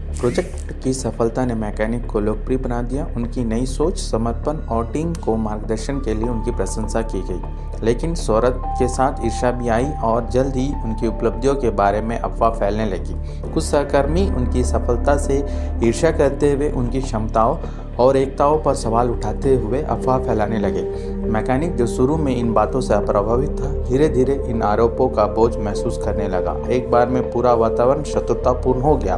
Project की सफलता ने मैकेनिक को लोकप्रिय बना दिया। उनकी नई सोच, समर्पण और टीम को मार्गदर्शन के लिए उनकी प्रशंसा की गई। लेकिन शोहरत के साथ ईर्ष्या भी आई और जल्द ही उनकी उपलब्धियों के बारे में अफवाह फैलने लगी। कुछ सहकर्मी उनकी सफलता से ईर्ष्या करते हुए उनकी क्षमताओं और एकताओं पर सवाल उठाते हुए अफवाह फैलाने लगे। मैकेनिक, जो शुरू में इन बातों से अप्रभावित था, धीरे धीरे इन आरोपों का बोझ महसूस करने लगा। एक बार में पूरा वातावरण शत्रुतापूर्ण हो गया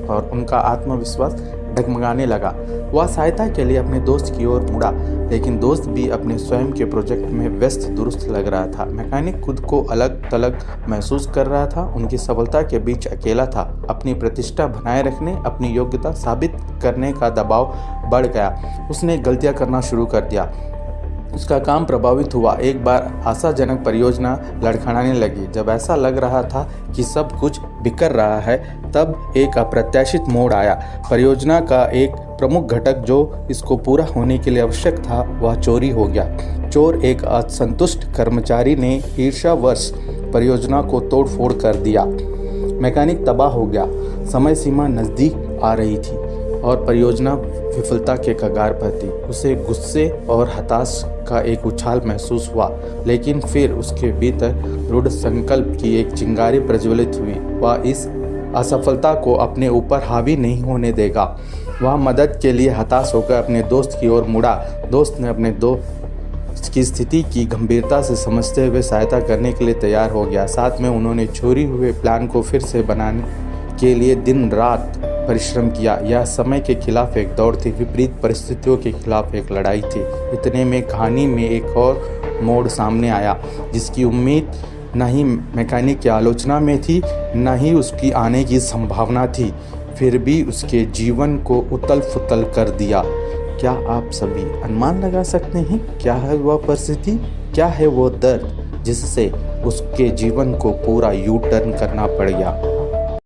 और उनका आत्मविश्वास डगमगाने लगा। वह सहायता के लिए अपने दोस्त की ओर मुड़ा, लेकिन दोस्त भी अपने स्वयं के प्रोजेक्ट में व्यस्त दुरुस्त लग रहा था। मैकेनिक खुद को अलग थलग महसूस कर रहा था, उनकी सफलता के बीच अकेला था। अपनी प्रतिष्ठा बनाए रखने, अपनी योग्यता साबित करने का दबाव बढ़ गया। उसने गलतियां करना शुरू कर दिया। उसका काम प्रभावित हुआ। एक बार आशाजनक परियोजना लड़खड़ाने लगी। जब ऐसा लग रहा था कि सब कुछ बिखर रहा है, तब एक अप्रत्याशित मोड़ आया। परियोजना का एक प्रमुख घटक जो इसको पूरा होने के लिए आवश्यक था, वह चोरी हो गया। चोर, एक असंतुष्ट कर्मचारी ने ईर्ष्यावश परियोजना को तोड़फोड़ कर दिया। मैकेनिक तबाह हो गया। समय सीमा नज़दीक आ रही थी और परियोजना विफलता के कगार पर थी। उसे गुस्से और हताश का एक उछाल महसूस हुआ, लेकिन फिर उसके भीतर दृढ़ संकल्प की एक चिंगारी प्रज्वलित हुई। वह इस असफलता को अपने ऊपर हावी नहीं होने देगा। वह मदद के लिए हताश होकर अपने दोस्त की ओर मुड़ा। दोस्त ने अपने दोस्त की स्थिति की गंभीरता से समझते हुए सहायता करने के लिए तैयार हो गया। साथ में उन्होंने चोरी हुए प्लान को फिर से बनाने के लिए दिन रात परिश्रम किया। यह समय के खिलाफ एक दौड़ थी, विपरीत परिस्थितियों के खिलाफ एक लड़ाई थी। इतने में कहानी में एक और मोड़ सामने आया, जिसकी उम्मीद न ही मैकेनिक की आलोचना में थी, न ही उसकी आने की संभावना थी। फिर भी उसके जीवन को उतल फुतल कर दिया। क्या आप सभी अनुमान लगा सकते हैं क्या है वह परिस्थिति? क्या है वो दर्द जिससे उसके जीवन को पूरा यू टर्न करना पड़ गया?